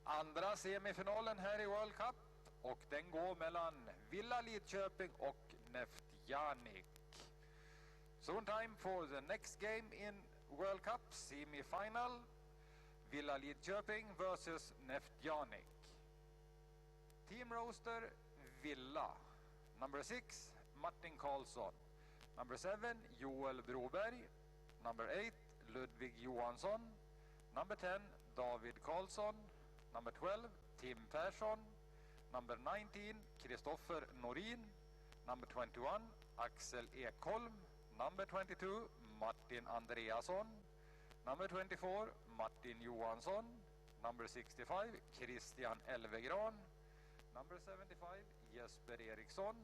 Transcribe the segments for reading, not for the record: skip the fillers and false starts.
andra semifinalen här i World Cup och den går mellan Villa Lidköping och Neftayanik. Soon time for the next game in World Cup semifinal, Villa Lidköping versus Neftayanik. Team roster Villa. Number 6 Martin Karlsson. Number 7 Joel Broberg. Number 8 Ludvig Johansson. Number 10 David Karlsson. Number 12 Tim Persson. Number 19 Kristoffer Norin. Number 21 Axel Ekholm. Number 22 Martin Andreasson. Number 24 Martin Johansson. Number 65 Christian Elvegran. Number 75 Jesper Eriksson.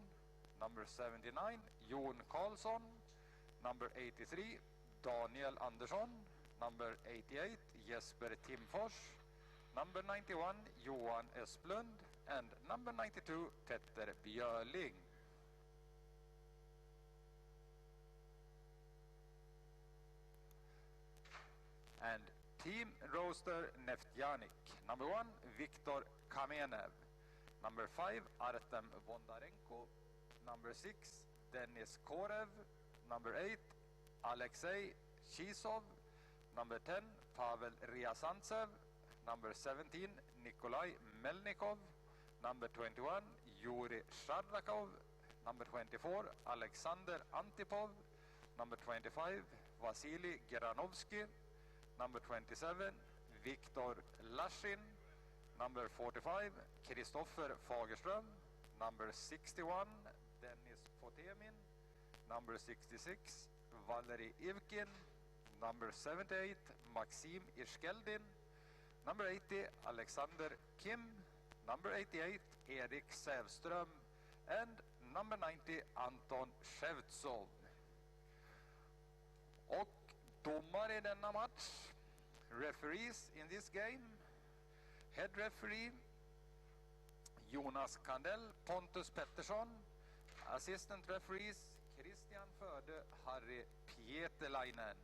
Number 79 Jon Karlsson. Number 83 Daniel Andersson. Number 88 Jesper Timfors. Number 91 Johan Esplund. And number 92 Petter Björling. And team roster Neftayanik. Number 1 Viktor Kamenev. Number 5 Artem Bondarenko. Number 6 Denis Korev. Number 8 Alexei Chisov. Number 10 Pavel Ryazantsev. Number 17 Nikolai Melnikov. Number 21 Yuri Shardakov. Number 24 Alexander Antipov. Number 25 Vasily Geranovsky. Number 27 Viktor Lashin. Number 45 Kristoffer Fagerström. Number 61 Dennis Potemin. Number 66 Valery Ivkin. Number 78 Maxim Irskeldin. Number 80 Alexander Kim. Number 88 Erik Sävström. And number 90 Anton Shevtsov. Och domare i denna match, referees in this game, head referee Jonas Kandell, Pontus Pettersson, assistant referees Christian Förde, Harry Pietelainen.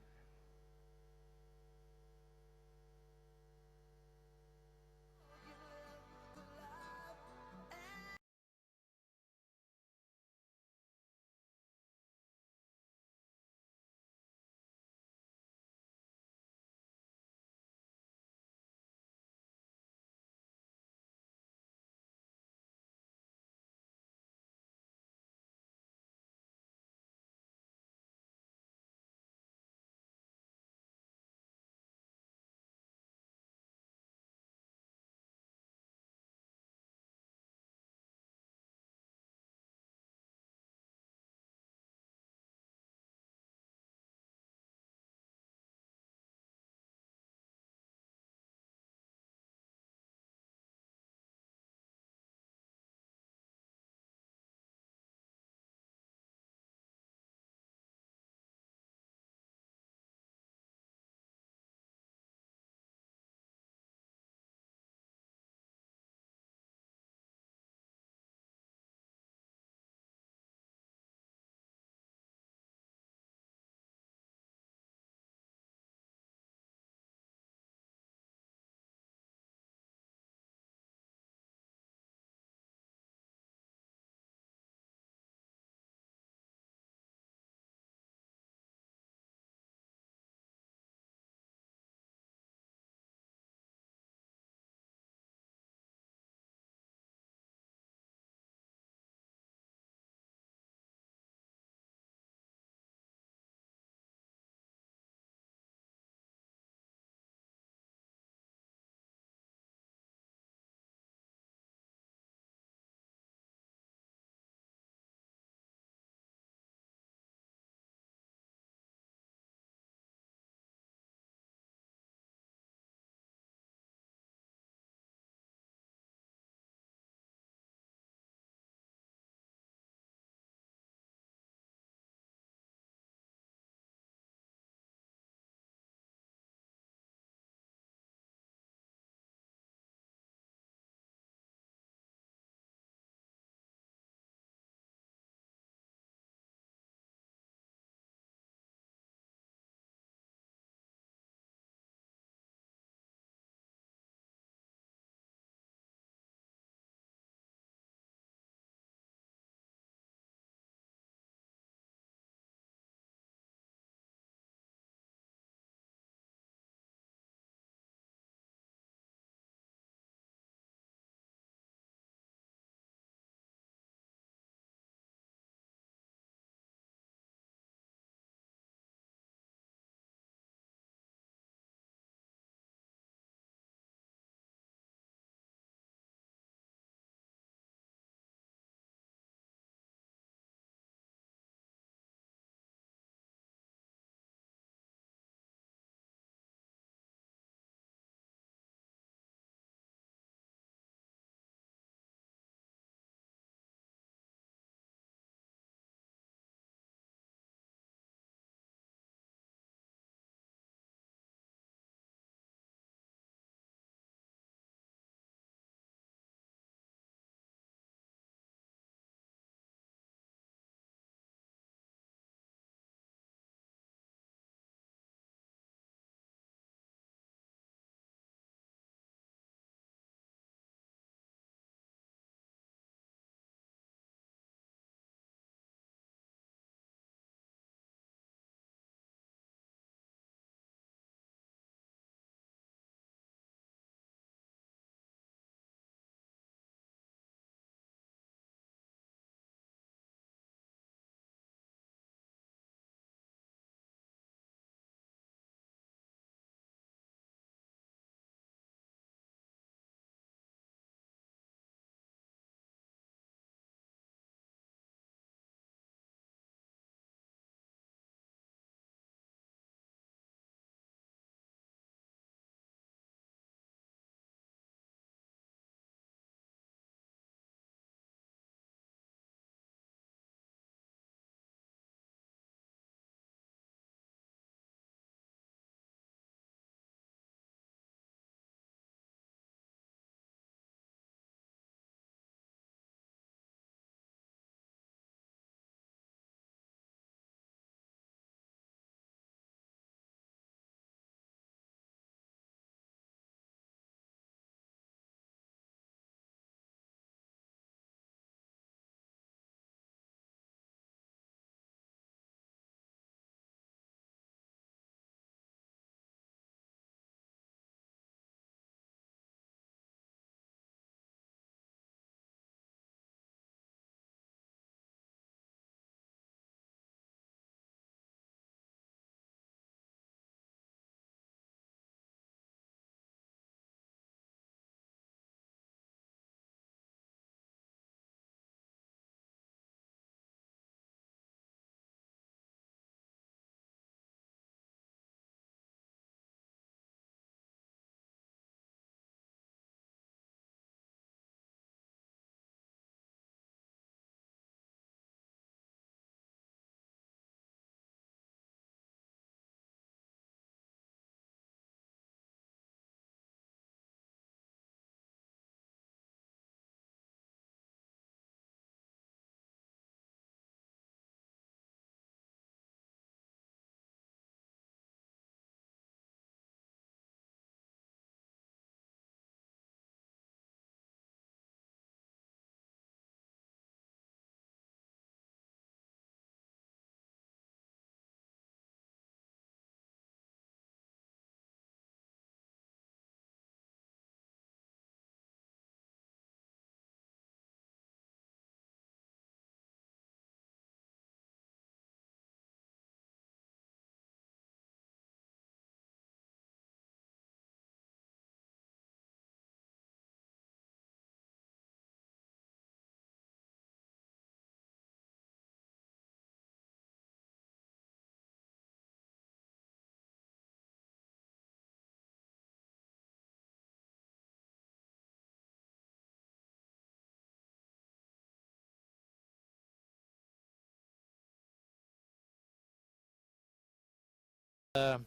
the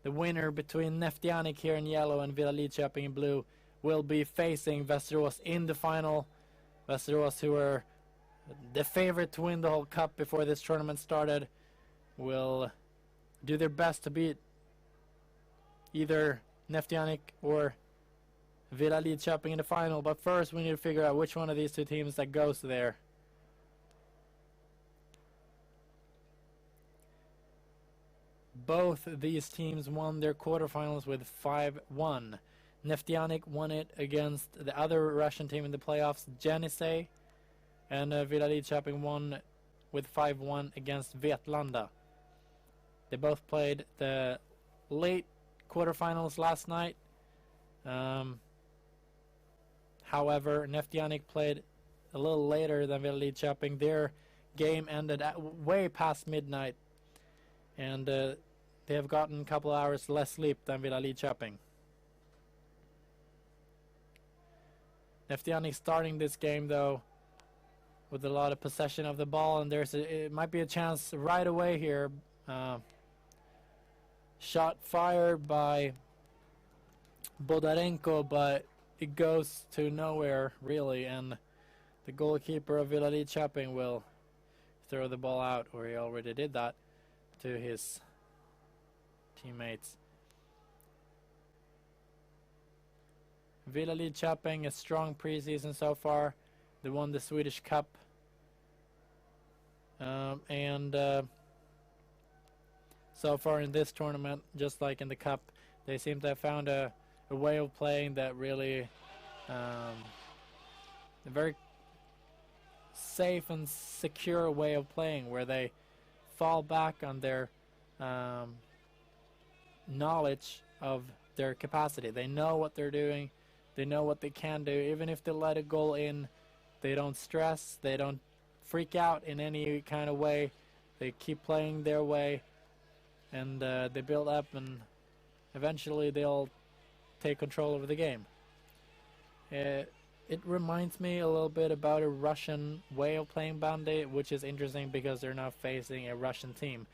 winner between Neftayanik here in yellow and Villa Lidköping in blue will be facing Västerås in the final. Västerås, who were the favorite to win the whole cup before this tournament started, will do their best to beat either Neftayanik or Villa Lidköping in the final. But first we need to figure out which one of these two teams that goes there. Both these teams won their quarterfinals with 5-1. Neftayanik won it against the other Russian team in the playoffs, Jenisej, and Villa Lidköping won with 5-1 against Vetlanda. They both played the late quarterfinals last night. However, Neftayanik played a little later than Villa Lidköping. Their game ended at way past midnight, and they have gotten a couple hours less sleep than Villa Lidköping. Neftayanik starting this game though with a lot of possession of the ball, and it might be a chance right away here. Shot fired by Bodarenko, but it goes to nowhere really, and the goalkeeper of Villa Lidköping will throw the ball out, or he already did that, to his teammates. Villa Lidköping, a strong preseason so far. They won the Swedish Cup, and so far in this tournament, just like in the Cup, they seem to have found a way of playing that really a very safe and secure way of playing, where they fall back on their knowledge of their capacity. They know what they're doing. They know what they can do. Even if they let a goal in, they don't stress. They don't freak out in any kind of way. They keep playing their way, and they build up, and eventually they'll take control over the game. It reminds me a little bit about a Russian way of playing bandy, which is interesting because they're now facing a Russian team.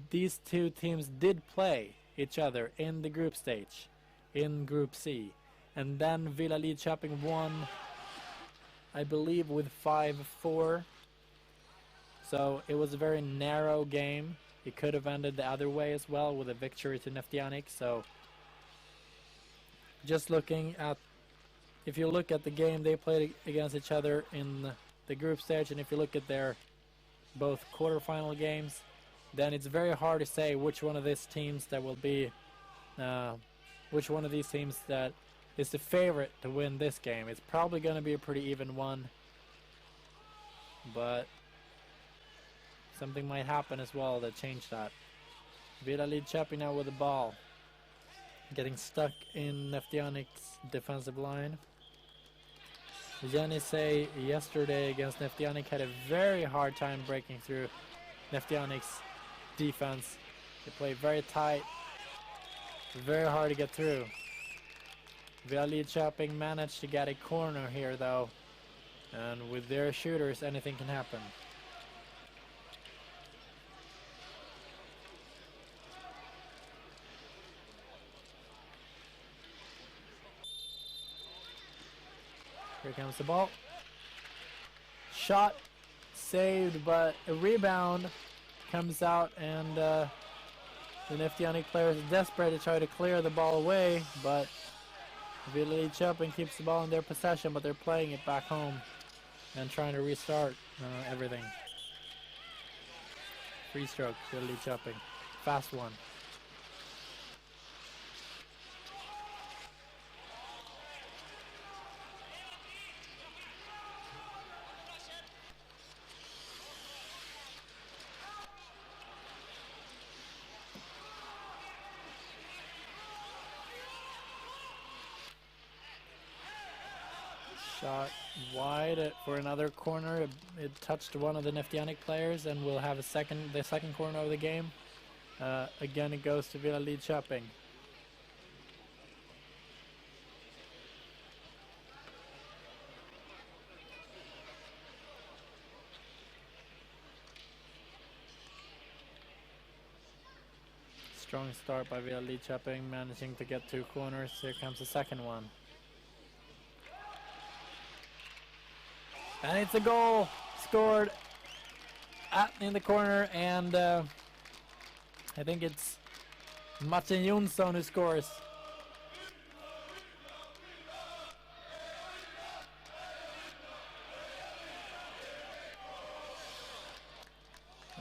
These two teams did play each other in the group stage, in Group C. And then Villa Lidköping won, I believe, with 5-4. So it was a very narrow game. It could have ended the other way as well, with a victory to Neftayanik. So just looking at, if you look at the game they played against each other in the group stage, and if you look at their both quarterfinal games, then it's very hard to say which one of these teams that will be, which one of these teams that is the favorite to win this game. It's probably going to be a pretty even one, but something might happen as well that change that. Villa Lidköping now with the ball, getting stuck in Neftayanik's defensive line. Jenisej yesterday against Neftayanik had a very hard time breaking through Neftayanik's defense. They play very tight, very hard to get through. Villa Lidköping managed to get a corner here though, and with their shooters anything can happen. Here comes the ball. Shot saved, but a rebound comes out, and the Neftayanik players are desperate to try to clear the ball away, but Villa Lidköping keeps the ball in their possession, but they're playing it back home and trying to restart everything. Free stroke, Villa Lidköping. Fast one. Shot wide for another corner. It touched one of the Neftayanik players, and we'll have the second corner of the game. Again, it goes to Villa Lidköping. Strong start by Villa Lidköping, managing to get 2 corners. Here comes the second one. And it's a goal scored in the corner, and I think it's Martin Jonsson who scores.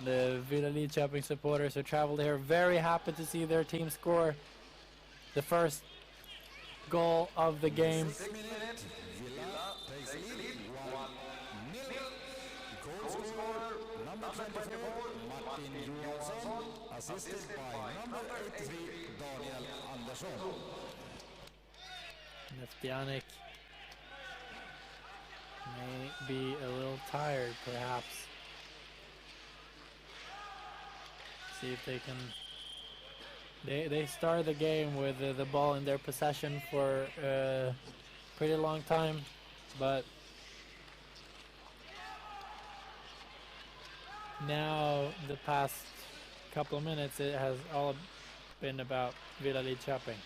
The Villa Lidköping supporters who traveled here very happy to see their team score the first goal of the game. Assisted by number 83, Daniel Andersson. Neftayanik may be a little tired, perhaps. See if they can. They start the game with the ball in their possession for a pretty long time, but now the past couple of minutes it has all been about Villa Lidköping.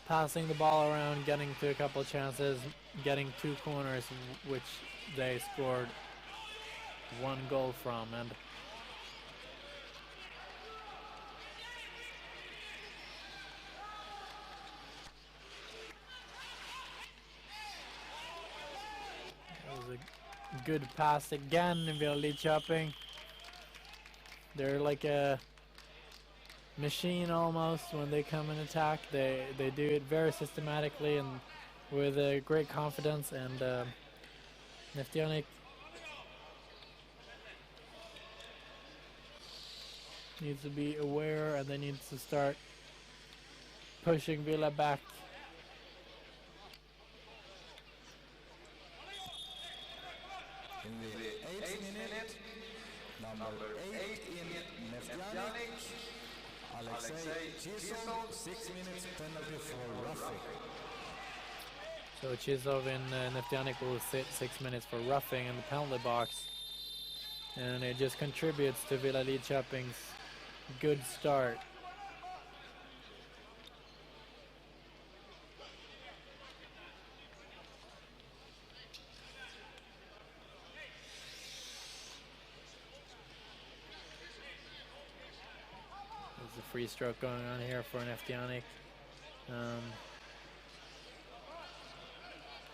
Passing the ball around, getting to a couple of chances, getting 2 corners, which they scored 1 goal from. And that was a good pass again in Villa Lidköping. They're like a machine almost when they come in attack. They do it very systematically and with great confidence, and Neftayanik needs to be aware, and they need to start pushing Villa back. In the 8th minute, number 8 in Neftayanik, Alexei Chisov, 6 minutes penalty for roughing. So Chisov in Neftayanik will sit 6 minutes for roughing in the penalty box, and it just contributes to Villa Lidköping's good start. There's a free stroke going on here for Neftayanik.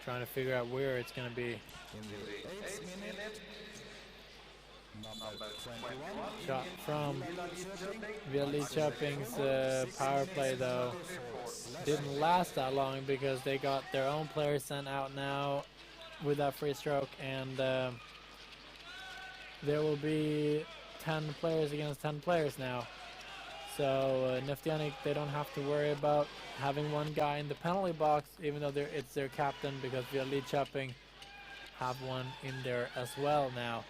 Trying to figure out where it's going to be. In the 8th minute, number 21. Shot from Villa Lidköping's power play, though, didn't last that long because they got their own players sent out now with that free stroke, and there will be 10 players against 10 players now. So Neftayanik, they don't have to worry about having one guy in the penalty box, even though it's their captain, because Villa Lidköping have one in there as well now.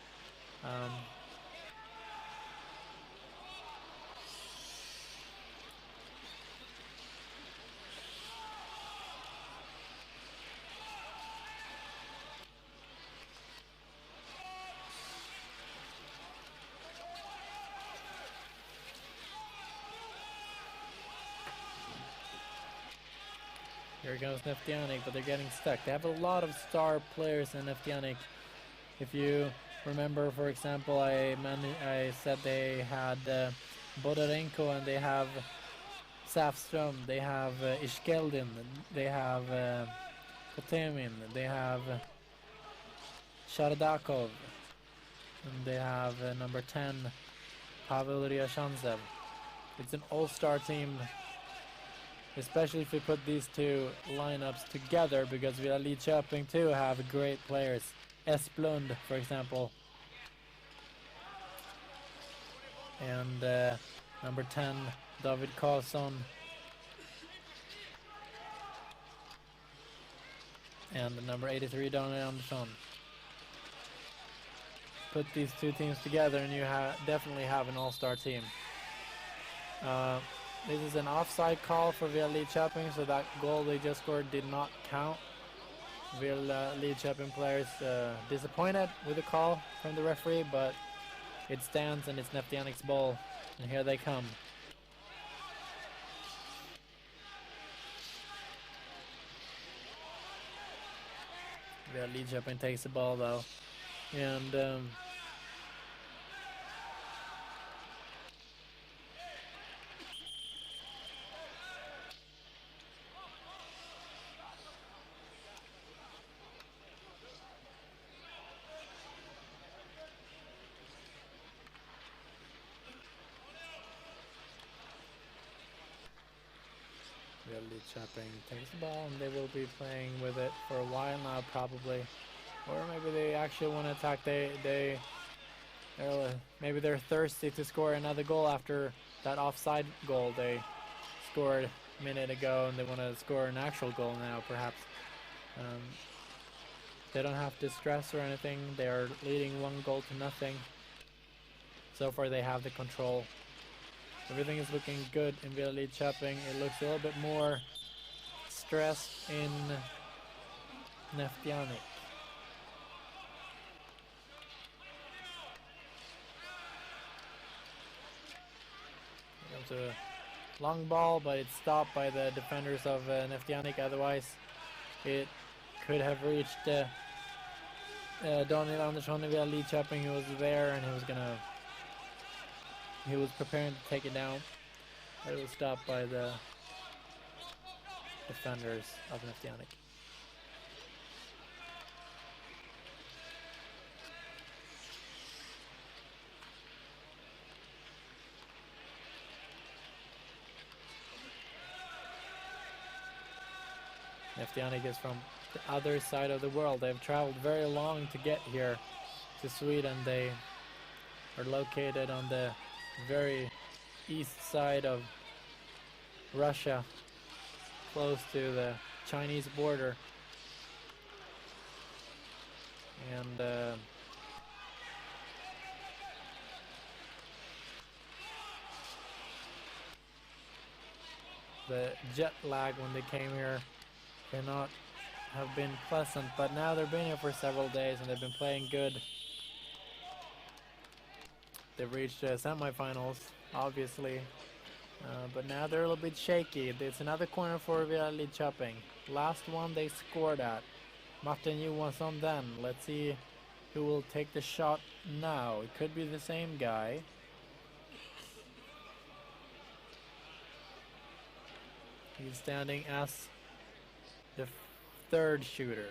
Here goes Neftayanik, but they're getting stuck. They have a lot of star players in Neftayanik. If you remember, for example, I said they had Bodarenko, and they have Safström, they have Ishkeldin, they have Kotemin, they have Shardakov, and they have number 10, Pavel Ryashantsev. It's an all-star team, especially if we put these 2 lineups together, because Villa Lidköping too have great players. Esplund, for example. And number 10, David Karlsson. And the number 83, Daniel Andersson. Put these 2 teams together and you definitely have an all-star team. This is an offside call for Villa Lidköping, so that goal they just scored did not count. Villa Lidköping players disappointed with the call from the referee, but It stands and it's Neftayanik's ball. And here they come. Lidkoping takes the ball though. And Lidkoping takes the ball, and they will be playing with it for a while now, probably. Or maybe they actually want to attack. Maybe they're thirsty to score another goal after that offside goal they scored a minute ago, and they want to score an actual goal now, perhaps. They don't have to stress or anything. They are leading 1-0. So far, they have the control. Everything is looking good in Lidkoping. It looks a little bit more stressed in Neftayanik. It's a long ball, but it's stopped by the defenders of Neftayanik. Otherwise, it could have reached Daniel Andersson via Lidkoping, who was there, and he was preparing to take it down. But it was stopped by the defenders of Neftayanik. Neftayanik is from the other side of the world. They've traveled very long to get here to Sweden. They are located on the very east side of Russia, close to the Chinese border. And the jet lag when they came here cannot have been pleasant, but now they've been here for several days and they've been playing good. They've reached semifinals, obviously, but now they're a little bit shaky. It's another corner for Lidkoping. Last one they scored at. Martin Johansson then. Let's see who will take the shot now. It could be the same guy. He's standing as the third shooter.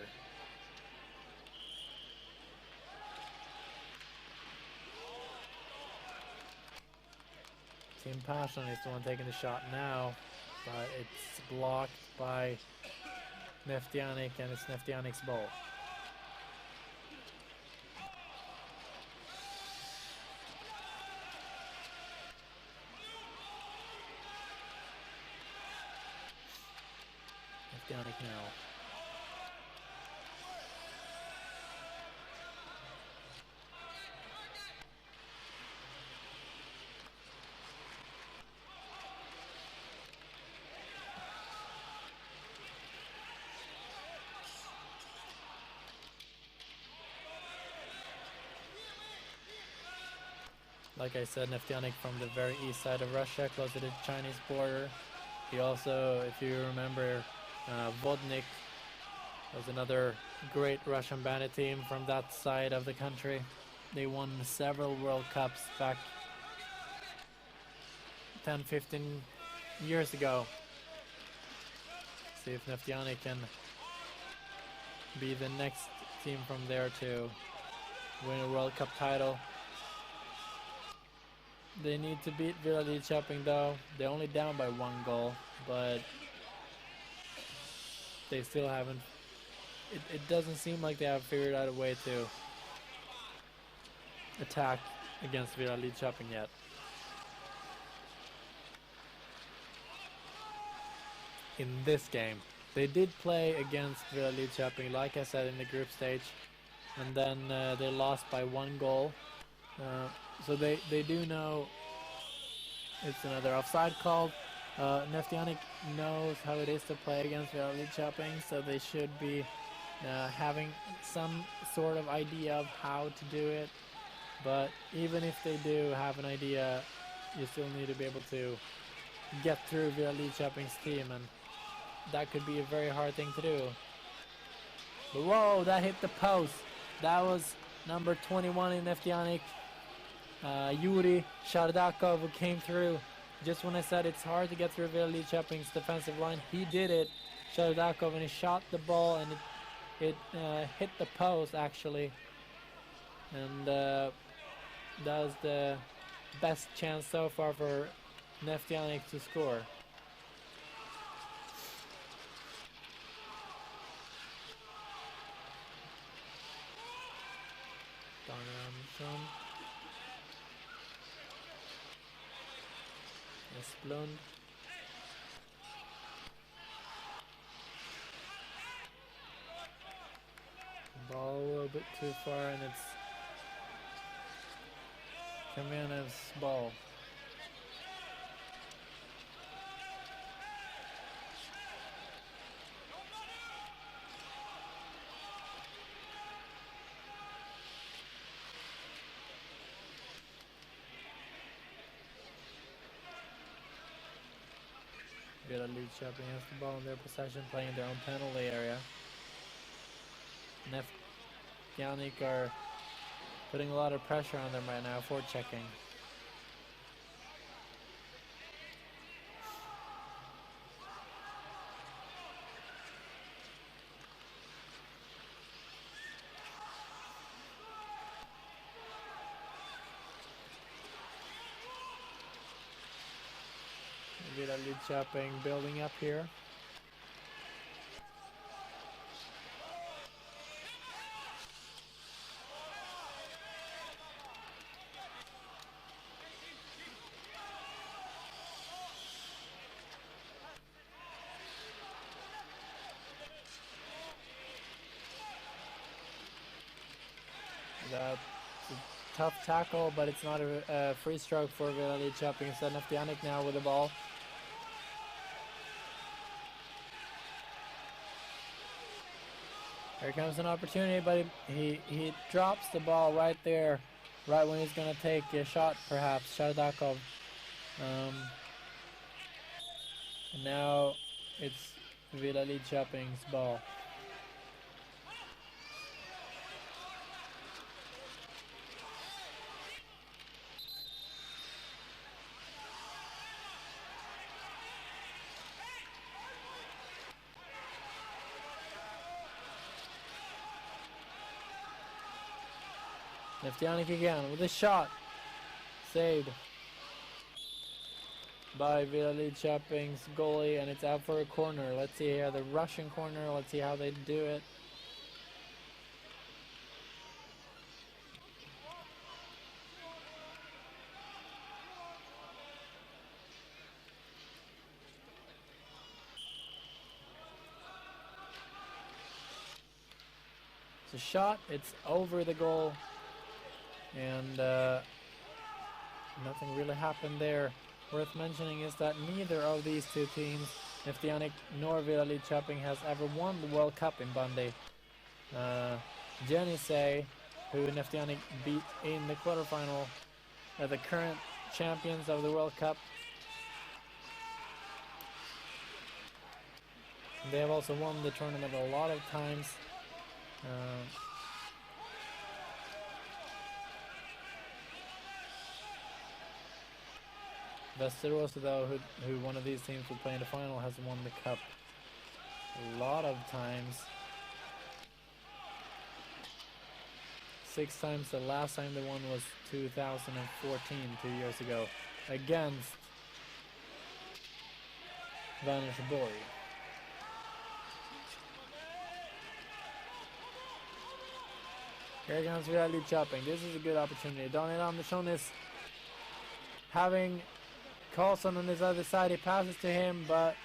Team Passion is the one taking the shot now, but it's blocked by Neftayanik, and it's Neftayanik's ball. Neftayanik now. Like I said, Neftayanik from the very east side of Russia, close to the Chinese border. He also, if you remember, Vodnik was another great Russian bandit team from that side of the country. They won several World Cups back 10-15 years ago. See if Neftayanik can be the next team from there to win a World Cup title. They need to beat Lidkoping though. They're only down by 1 goal, but they still haven't. It doesn't seem like they have figured out a way to attack against Lidkoping yet. In this game, they did play against Lidkoping, like I said, in the group stage, and then they lost by 1 goal. So they do know it's another offside call. Neftayanik knows how it is to play against Lidkoping, so they should be having some sort of idea of how to do it. But even if they do have an idea, you still need to be able to get through via Lidkoping's team, and that could be a very hard thing to do. But whoa, that hit the post. That was number 21 in Neftayanik, Yuri Shardakov, who came through. Just when I said it's hard to get through via Lidkoping's defensive line, he did it, Shardakov, and he shot the ball, and it hit the post actually. And that was the best chance so far for Neftayanik to score. Andersson. Esplund. Ball a little bit too far, and it's Kamenev's ball. Lidkoping has the ball in their possession, playing their own penalty area. Neftayanik are putting a lot of pressure on them right now, forechecking. Lidkoping building up here. That's a tough tackle, but it's not a free stroke for Lidkoping. Instead, Neftayanik now with the ball. Here comes an opportunity, but he drops the ball right there, right when he's going to take a shot, perhaps, Shardakov. And now it's Lidkoping's ball. Neftayanik again with a shot. Saved by Lidkoping's goalie, and it's out for a corner. Let's see here, the Russian corner. Let's see how they do it. It's a shot. It's over the goal. And nothing really happened there. Worth mentioning is that neither of these two teams, Neftayanik nor Lidkoping, has ever won the World Cup in Bundy. Jenisej, who Neftayanik beat in the quarterfinal, are the current champions of the World Cup. They have also won the tournament a lot of times. Västerås, though, who one of these teams will play in the final, has won the cup a lot of times. 6 times. The last time they won was 2014, 2 years ago, against Vänersborg. Here comes Lidkoping. This is a good opportunity. Daniel Andersson is having Karlsson on his other side. He passes to him, but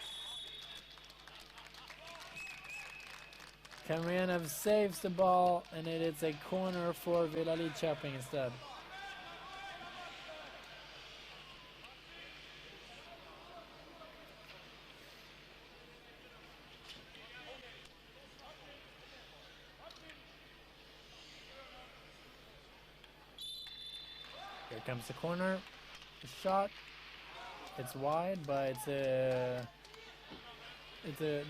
Kamenev saves the ball, and it is a corner for Lidkoping instead. Here comes the corner. The shot. It's wide, but that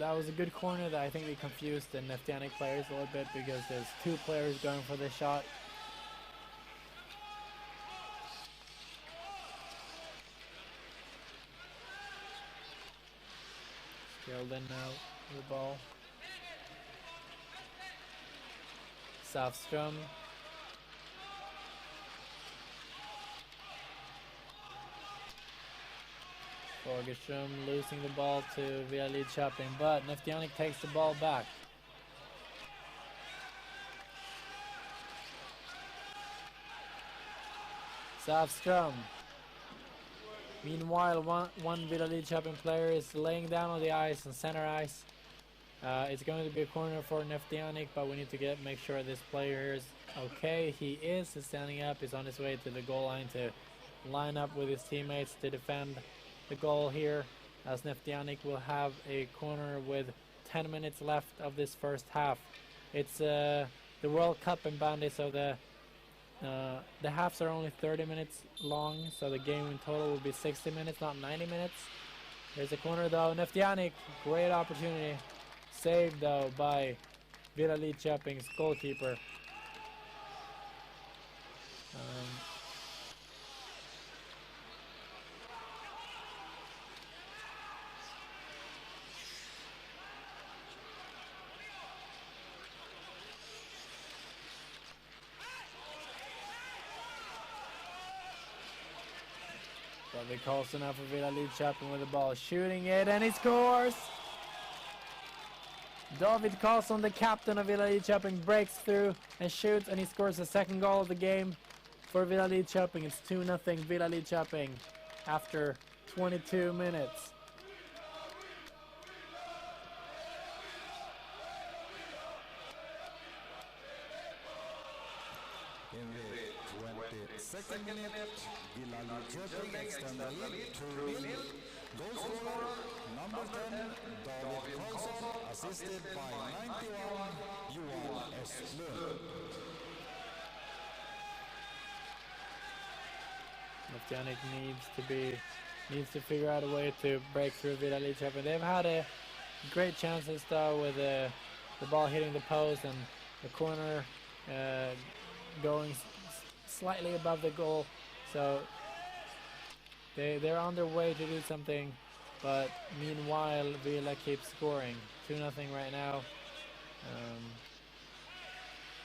was a good corner that I think they confused the Neftayanik players a little bit because there's two players going for the shot. Skilled in now with the ball. Safström. Borgerström losing the ball to via Lidkoping, but Neftayanik takes the ball back. Safström. Meanwhile, one Villa Lidkoping player is laying down on the ice, on center ice. It's going to be a corner for Neftayanik, but we need to make sure this player is okay. He is. He's standing up. He's on his way to the goal line to line up with his teammates to defend the goal here, as Neftayanik will have a corner with 10 minutes left of this first half. It's the World Cup in bandy, so the halves are only 30 minutes long, so the game in total will be 60 minutes, not 90 minutes. There's a corner though. Neftayanik, great opportunity. Saved though by Villa Lidkoping's goalkeeper. David Karlsson now for Villa Lidkoping with the ball, shooting it, and he scores! David Karlsson, the captain of Villa Lidkoping, breaks through and shoots, and he scores the second goal of the game for Villa Lidkoping. It's 2-0 Villa Lidkoping after 22 minutes. In the 22nd minute, Villa Lidkoping extend the lead to 2-0. Goal scorer, number 10, David Karlsson, assisted by 91, Johan Esplund. Neftayanik needs to figure out a way to break through Villa Lidkoping. They've had a great chances though, with the ball hitting the post and the corner going slightly above the goal. So they're on their way to do something, but meanwhile Villa keeps scoring. 2-0 right now.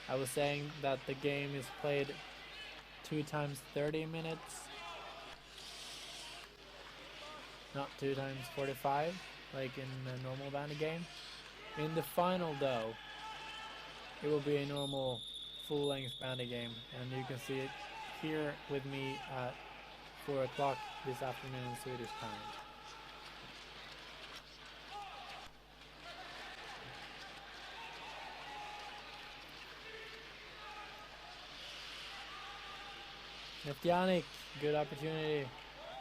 I was saying that the game is played 2 times 30 minutes, not 2 times 45 like in a normal bandy game. In the final though, it will be a normal full-length bandy game, and you can see it here with me at 4 o'clock this afternoon Swedish time. Neftayanik, good opportunity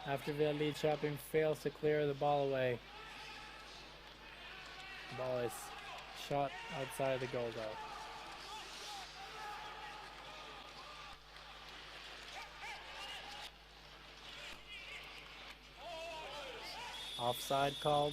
after Villa Lidkoping fails to clear the ball away. The ball is shot outside the goal though. Offside called.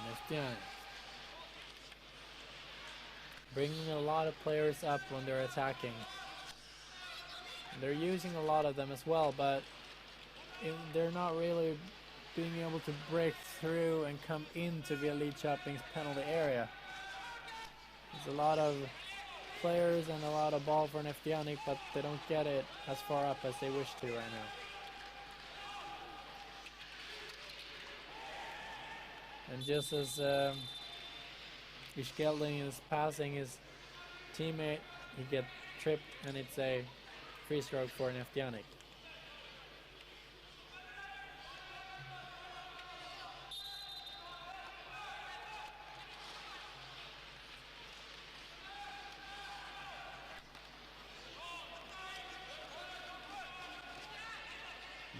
Neftayanik bringing a lot of players up when they're attacking. They're using a lot of them as well, but they're not really being able to break through and come into Villa Lidkoping's penalty area. There's a lot of players and a lot of ball for Neftayanik, but they don't get it as far up as they wish to right now. And just as Ishgelding is passing his teammate, he gets tripped, and it's a free stroke for Neftayanik.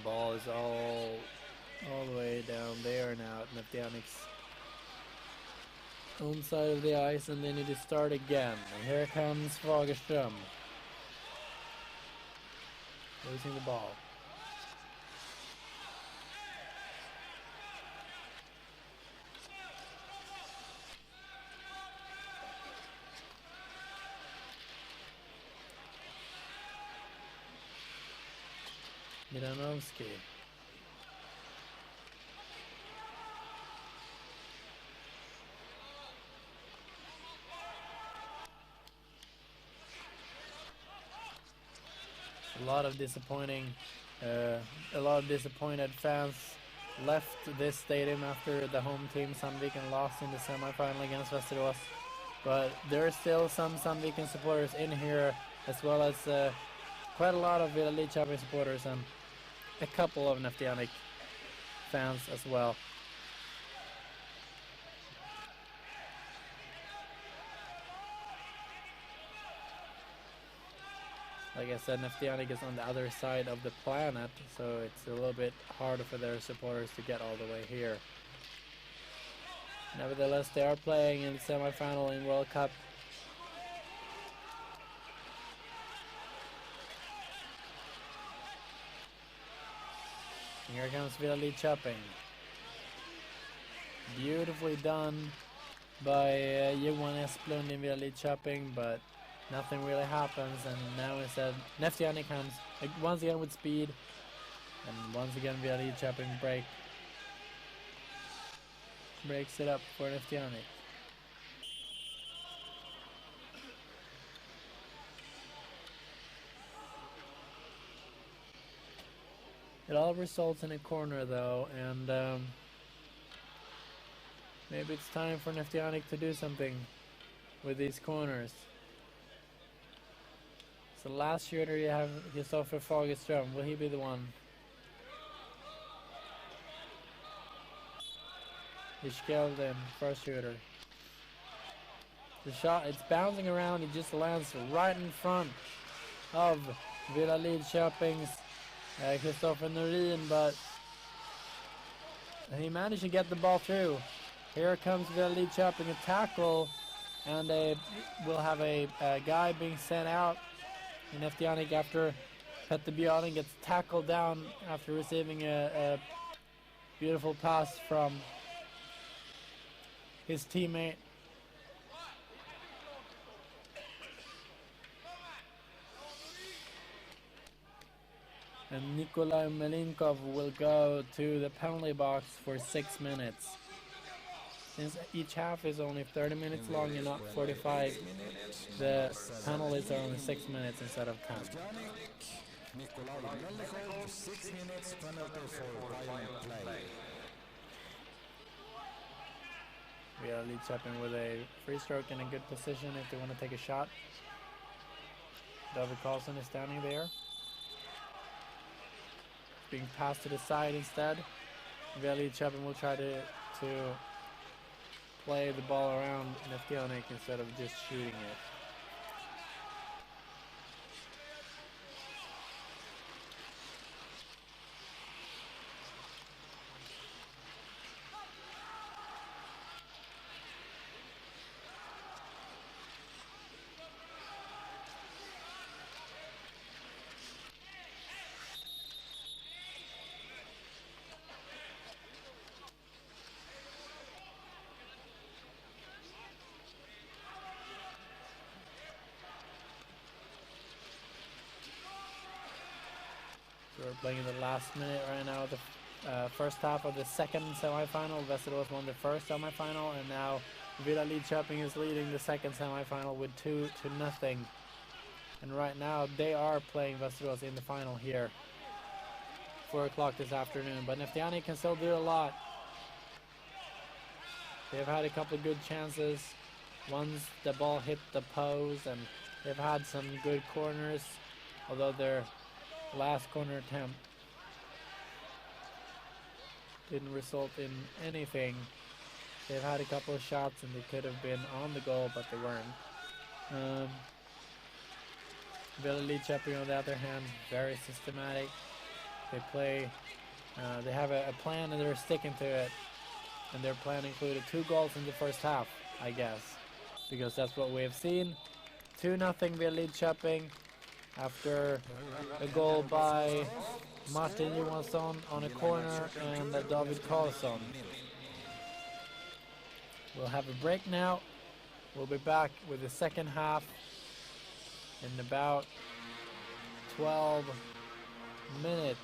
Ball is all the way down there now at Neftayanik's own side of the ice, and they need to start again. And here comes Fagerström. Losing the ball. Miranovsky. A lot of disappointed fans left this stadium after the home team Sandviken lost in the semifinal against Västerås. But there are still some Sandviken supporters in here, as well as quite a lot of Villa Lidköping supporters and a couple of Neftayanik fans as well. Like I said, Neftayanik is on the other side of the planet, so it's a little bit harder for their supporters to get all the way here. Nevertheless, they are playing in the semi-final in World Cup. And here comes Villa Lidköping. Beautifully done by Johan Esplund in Villa Lidköping, but nothing really happens, and now instead Neftayanik comes once again with speed, and once again Villa Lidköping breaks it up for Neftayanik. It all results in a corner though, and maybe it's time for Neftayanik to do something with these corners. So last shooter you have Kristoffer Fagerström. Will he be the one? Ishkelden, first shooter. The shot, it's bouncing around. It just lands right in front of Villa Lidköping's Kristoffer Norin, but he managed to get the ball through. Here comes Villa Lidköping, a tackle, and they will have a guy being sent out. Neftayanik after Petter Björn gets tackled down after receiving a beautiful pass from his teammate. And Nikolai Melinkov will go to the penalty box for 6 minutes. Since each half is only 30 minutes long and not 45, the penalties are only 6 minutes instead of 10. Nikolai Melinkov, 6 minutes penalty for violent play. We are Lidköping with a free stroke in a good position if they want to take a shot. David Carlson is standing there. Being passed to the side instead. Lidköping will try to play the ball around Neftayanik instead of just shooting it. We're playing in the last minute right now of the first half of the second semifinal. Västerås won the first semifinal, and now Villa Lidköping is leading the second semifinal with 2-0. And right now they are playing Västerås in the final here, 4 o'clock this afternoon. But Neftayanik can still do a lot. They've had a couple of good chances once the ball hit the post, and they've had some good corners, although their last corner attempt didn't result in anything. They've had a couple of shots and they could have been on the goal, but they weren't. Villa Lidköping, on the other hand, very systematic. They play. They have a plan and they're sticking to it. And their plan included 2 goals in the first half, I guess, because that's what we have seen. 2-0 via Lidkoping after a goal by Martin Johansson on a corner and David Karlsson. We'll have a break now. We'll be back with the second half in about 12 minutes.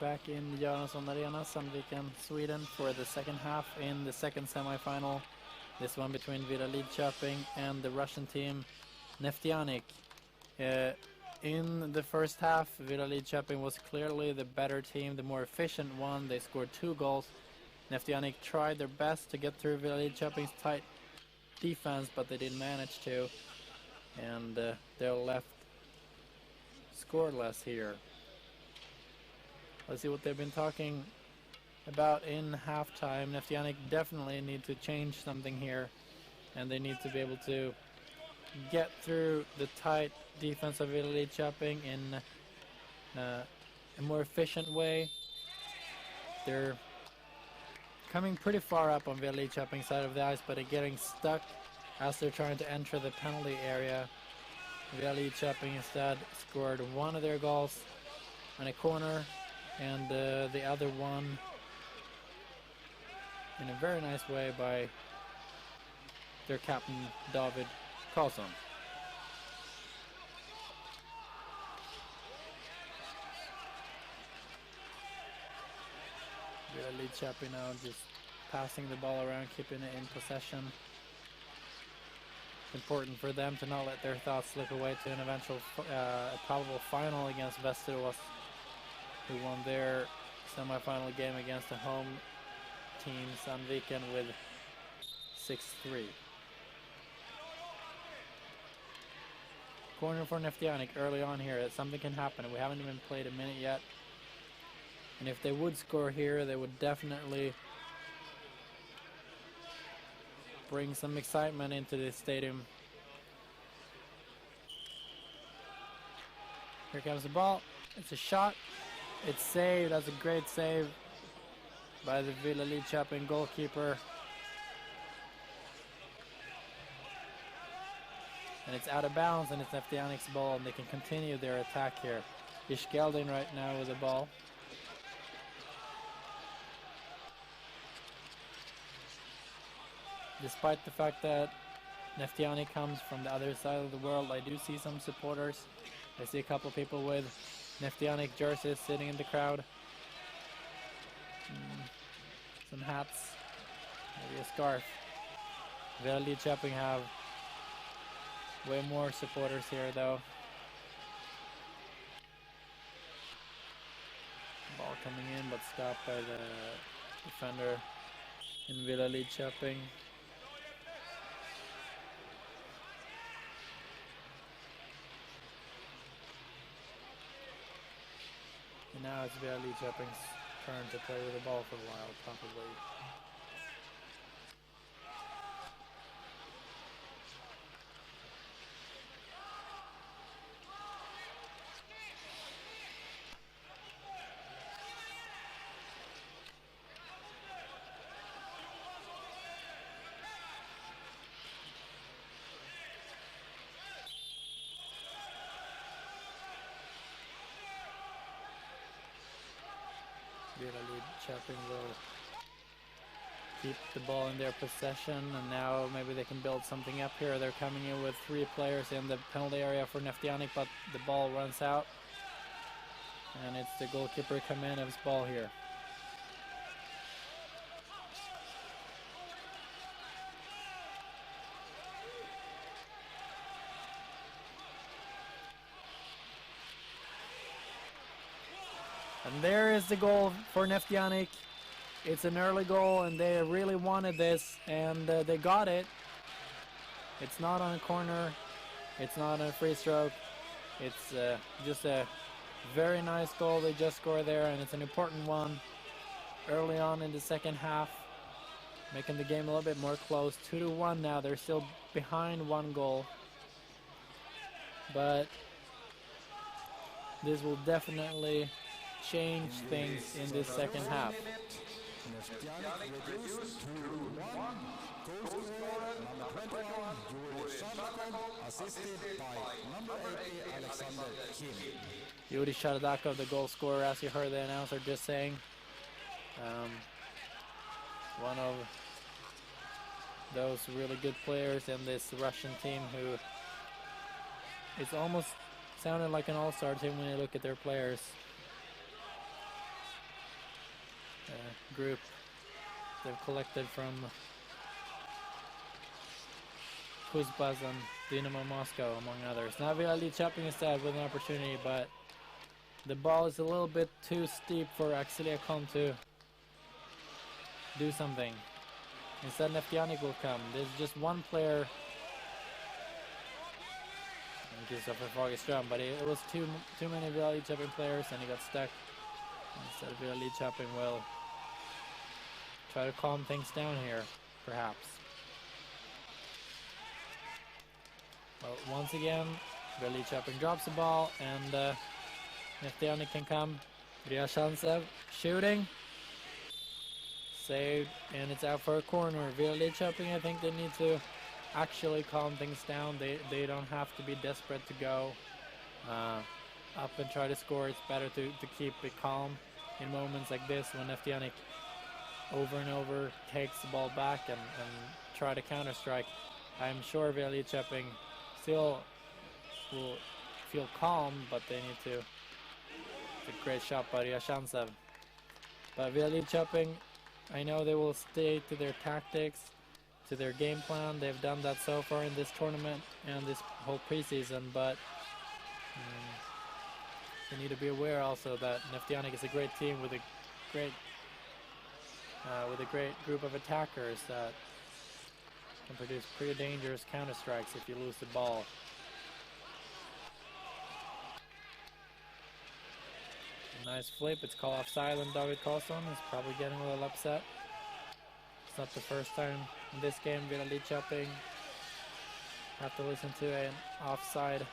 back in Göransson Arena, Sandviken, Sweden, for the second half in the second semi-final. This one between Villa Lidköping and the Russian team Neftayanik. In the first half, Villa Lidköping was clearly the better team, the more efficient one. They scored 2 goals. Neftayanik tried their best to get through Villa Lidköping's tight defense, but they didn't manage to. And they're left scoreless here. Let's see what they've been talking about in halftime. Neftayanik definitely need to change something here, and they need to be able to get through the tight defense of Villa Lidköping in a more efficient way. They're coming pretty far up on Villa Lidköping's side of the ice, but they're getting stuck as they're trying to enter the penalty area. Villa Lidköping instead scored one of their goals on a corner, and the other one in a very nice way by their captain David Karlsson. Villa Lidköping now just passing the ball around, keeping it in possession. It's important for them to not let their thoughts slip away to an eventual probable final against Västerås, who won their semi-final game against the home team Sandviken with 6-3. Corner for Neftayanik early on here. Something can happen. We haven't even played a minute yet. And if they would score here, they would definitely bring some excitement into this stadium. Here comes the ball. It's a shot. It's saved. That's a great save by the Villa Lidköping goalkeeper. And it's out of bounds, and it's Neftayanik's ball, and they can continue their attack here. Ishgeldin right now with the ball. Despite the fact that Neftayanik comes from the other side of the world, I do see some supporters. I see a couple people with Neftayanik jerseys sitting in the crowd. Some hats, maybe a scarf. Villa Lidköping have way more supporters here though. Ball coming in but stopped by the defender in Villa Lidköping. And now it's Villa Lidköping's turn to play with the ball for a while, probably. Villa Lidköping will keep the ball in their possession, and now maybe they can build something up here. They're coming in with 3 players in the penalty area for Neftayanik, but the ball runs out, and it's the goalkeeper Kamenev's ball here. And there is the goal for Neftayanik. It's an early goal, and they really wanted this, and they got it. It's not on a corner. It's not on a free stroke. It's just a very nice goal they just scored there, and it's an important one early on in the second half, making the game a little bit more close. 2-1 now. They're still behind 1 goal. But this will definitely change things in this second half. Neftayanik reduced to 1. Goal scorer number 21, assisted by number 80, Alexander Kim. Yuri Shardakov, the goal scorer, as you heard the announcer just saying. One of those really good players in this Russian team who it's almost sounded like an all-star team when you look at their players. group they've collected from Kuzbaz and Dynamo Moscow, among others. Now Lidkoping instead with an opportunity, but the ball is a little bit too steep for Lidkoping to do something. Instead, Neftayanik will come. There's just one player, Kristoffer Fagerström, but it was too many Lidkoping players, and he got stuck. Instead, Lidkoping will try to calm things down here, perhaps. Well, once again, Lidkoping drops the ball, and Neftayanik can come. Ryashantsev shooting. Saved, and it's out for a corner. Lidkoping, I think they need to actually calm things down. They don't have to be desperate to go up and try to score. It's better to keep it calm in moments like this when Neftayanik over and over takes the ball back and try to counter-strike. I'm sure Lidkoping still will feel calm, but they need to. It's a great shot by Ryashantsev. But Lidkoping, I know they will stay to their tactics, to their game plan. They've done that so far in this tournament and this whole preseason, but they need to be aware also that Neftayanik is a great team with a great group of attackers that can produce pretty dangerous counter strikes if you lose the ball. Nice flip. It's called offside, and David Karlsson is probably getting a little upset. It's not the first time in this game Lidkoping have to listen to an offside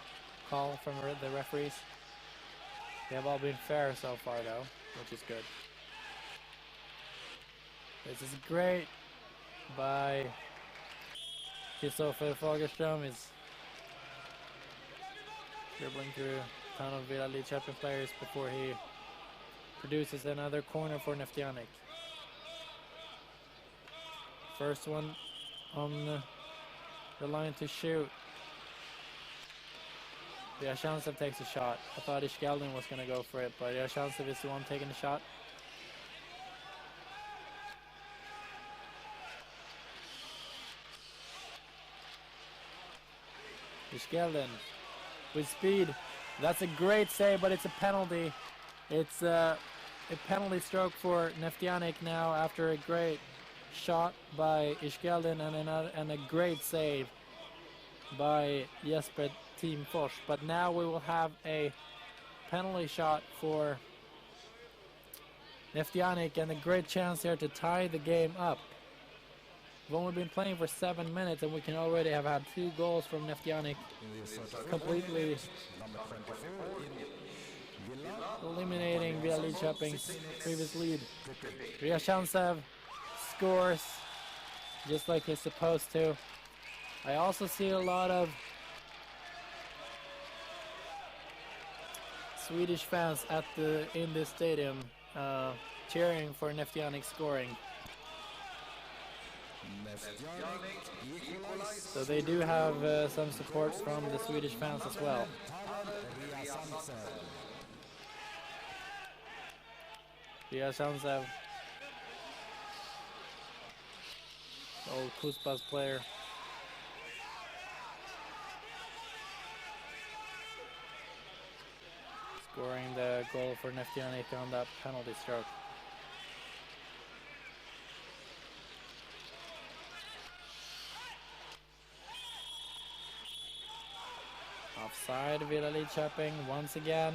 call from the referees. They have all been fair so far, though, which is good. This is great by Kristoffer Fagerström. Is dribbling through a ton of Lidkoping players before he produces another corner for Neftayanik. First one on the line to shoot. Ryashantsev takes a shot. I thought Ishgeldin was going to go for it, but Ryashantsev is the one taking the shot. Ishgeldin with speed. That's a great save, but it's a penalty. It's a penalty stroke for Neftayanik now after a great shot by Ishgeldin and a great save by Jesper Timfors. But now we will have a penalty shot for Neftayanik and a great chance here to tie the game up. We've only been playing for 7 minutes and we can already have had 2 goals from Neftayanik, completely eliminating Lidkoping's previous lead. Ryashantsev scores just like he's supposed to. I also see a lot of Swedish fans in this stadium cheering for Neftayanik scoring. So they do have some support from the Swedish fans as well. Ryashantsev, old Kuzbaz player. Scoring the goal for Neftayanik on that penalty stroke. Offside, Lidkoping once again.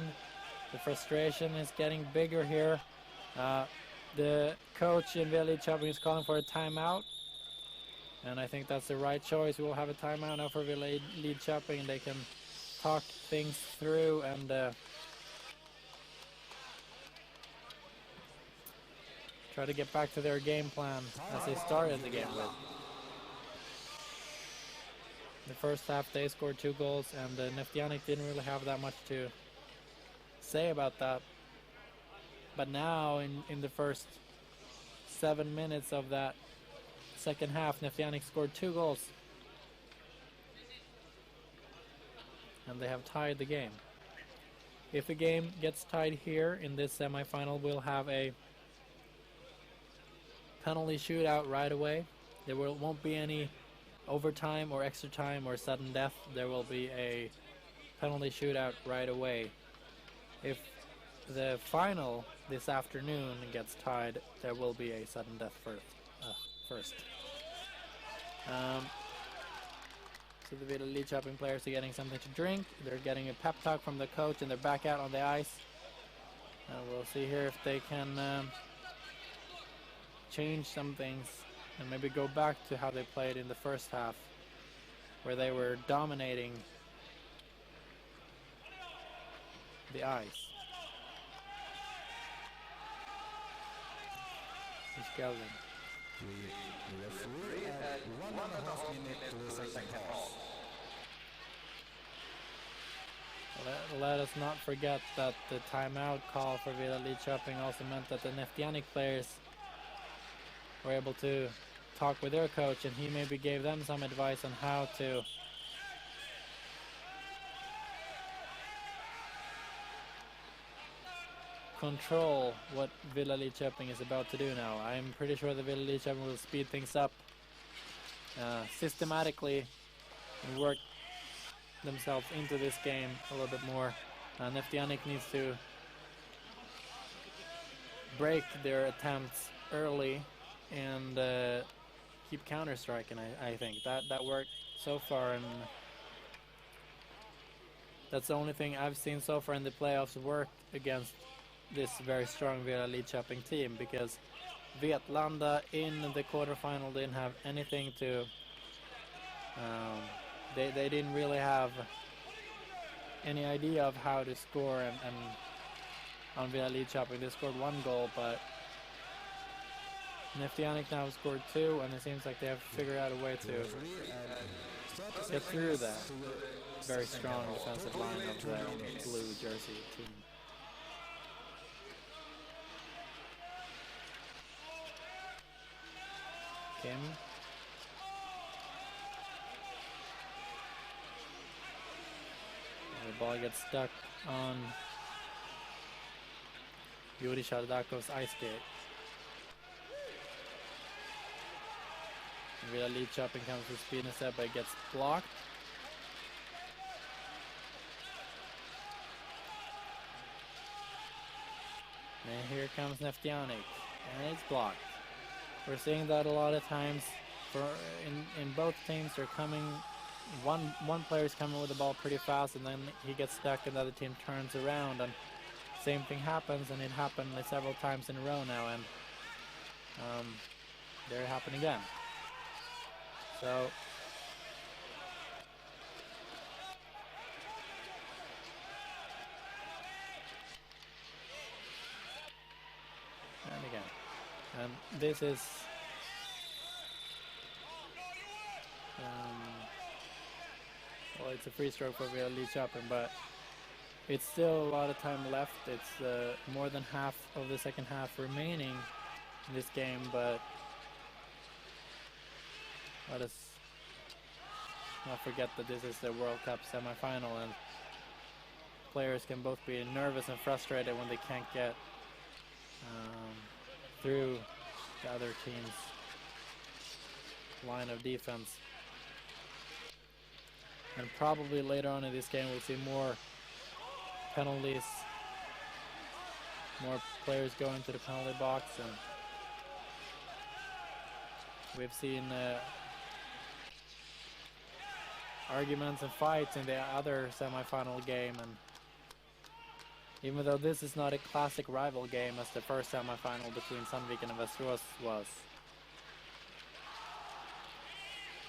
The frustration is getting bigger here. The coach in Lidkoping is calling for a timeout, and I think that's the right choice. We will have a timeout now for Lidkoping, and they can talk things through and try to get back to their game plan as they started the game with. The first half they scored 2 goals, and Neftayanik didn't really have that much to say about that. But now in the first 7 minutes of that second half, Neftayanik scored 2 goals. And they have tied the game. If a game gets tied here in this semifinal, we'll have a penalty shootout right away. There won't be any overtime or extra time or sudden death. There will be a penalty shootout right away. If the final this afternoon gets tied, there will be a sudden death first. So the Villa Lidköping players are getting something to drink. They're getting a pep talk from the coach, and they're back out on the ice. We'll see here if they can change some things and maybe go back to how they played in the first half, where they were dominating the ice. He's going. The referee at 1.5 minutes to the second half. Let us not forget that the timeout call for Villa Lidköping also meant that the Neftayanik players were able to talk with their coach, and he maybe gave them some advice on how to control what Villa Lidköping is about to do now. I'm pretty sure the Villa Lidköping will speed things up systematically and work themselves into this game a little bit more. Neftayanik needs to break their attempts early and keep counter-striking. I think that worked so far, and that's the only thing I've seen so far in the playoffs work against this very strong Villa Lidköping team, because Vetlanda in the quarterfinal didn't have anything to they didn't really have any idea of how to score, and on Villa Lidköping they scored 1 goal, but Neftayanik now scored 2, and it seems like they have figured out a way to get through that very strong defensive line of the blue jersey team. Kim. The ball gets stuck on Yuri Shardakov's ice skate. Villa Lidköping comes with speed instead, but it gets blocked. And here comes Neftayanik, and it's blocked. We're seeing that a lot of times. In both teams, they're coming. One player is coming with the ball pretty fast, and then he gets stuck, and the other team turns around, and same thing happens, and it happened like several times in a row now, and there it happened again. So and again, and this is well, it's a free stroke for Villa Lidköping, but it's still a lot of time left. It's more than half of the second half remaining in this game, but let us not forget that this is the World Cup semi-final, and players can both be nervous and frustrated when they can't get through the other team's line of defense. And probably later on in this game we'll see more penalties, more players going to the penalty box, and we've seen arguments and fights in the other semi-final game, and even though this is not a classic rival game as the first semi-final between Sandviken and Västerås was,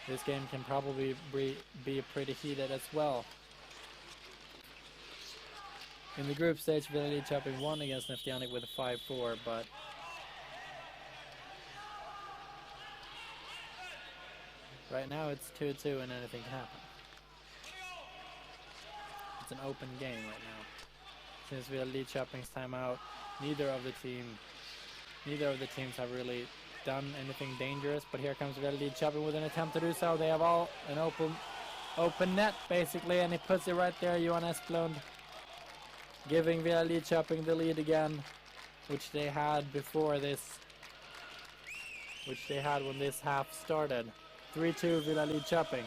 this game can probably be pretty heated as well. In the group stage, Villa Lidköping won against Neftayanik with a 5-4, but right now it's 2-2 and anything can happen. It's an open game right now. Since Villa Lidköping's timeout, neither of the teams have really done anything dangerous, but here comes Villa Lidköping with an attempt to do so. They have all an open net basically, and he puts it right there. Johan Esplund giving Villa Lidköping the lead again, which they had before this which they had when this half started. 3-2 Villa Lidköping.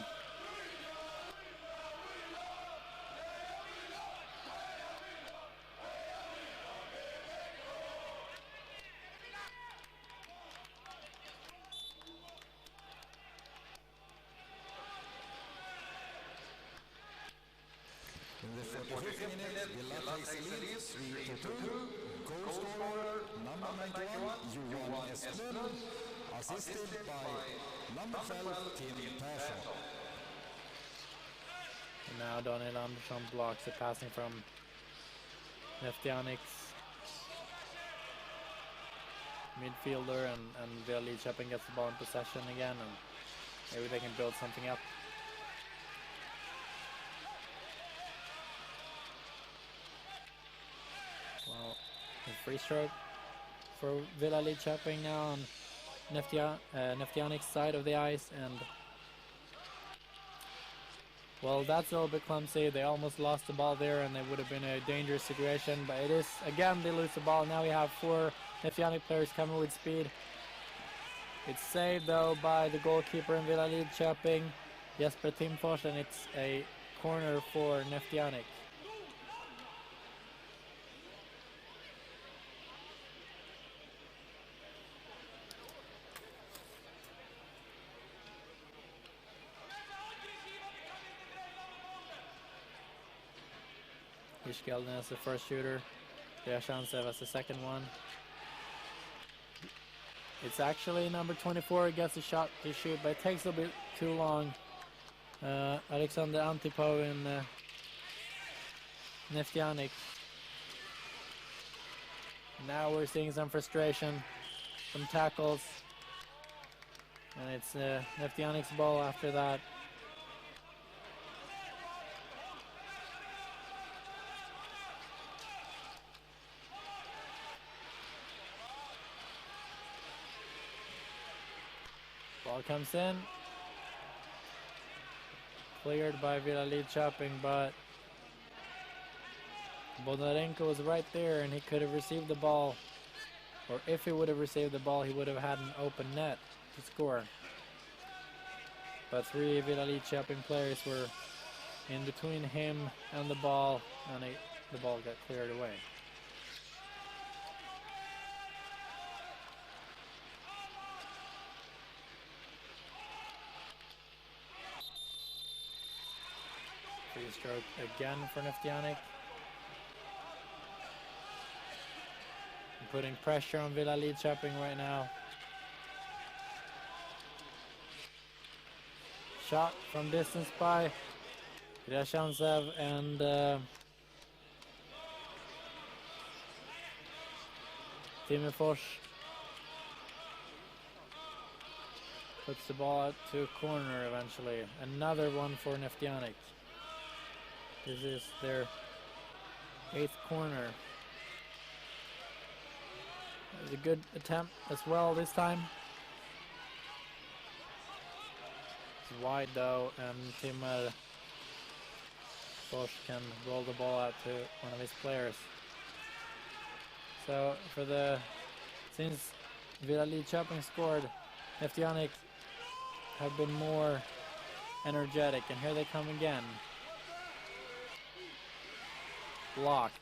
In the 45th minute, Villa takes the lead 3-2. Goal scorer number 91, Johan Esplund, assisted by number 12, Tim Persson. And now Daniel Andersson blocks a passing from Neftayanik's midfielder, and Villa Lidköping gets the ball in possession again, and maybe they can build something up. Well, a free stroke for Villa Lidköping now on Neftayanik's side of the ice, and well, that's a little bit clumsy. They almost lost the ball there, and it would have been a dangerous situation, but it is, again, they lose the ball. Now we have 4 Neftayanik players coming with speed. It's saved though by the goalkeeper in Villa Lidköping, Jesper Timfors, and it's a corner for Neftayanik. Ishkelden as the first shooter, Ryashansev as the second one. It's actually number 24 gets a shot to shoot, but it takes a bit too long. Alexander Antipo in Neftayanik. Now we're seeing some frustration, some tackles, and it's Neftayanik's ball after that. Ball comes in, cleared by Villa Lidköping, but Bonarenko was right there and he could have received the ball, or if he would have received the ball, he would have had an open net to score. But 3 Villa Lidköping players were in between him and the ball, and the ball got cleared away. Free stroke again for Neftayanik. Putting pressure on Villa Lidköping right now. Shot from distance by Ryashansev, and Timmerfors puts the ball out to a corner eventually. Another one for Neftayanik. This is their 8th corner. It was a good attempt as well this time. It's wide though, and Timmerfors can roll the ball out to one of his players. So since Villa Lidköping scored, Neftayanik have been more energetic, and here they come again. Blocked.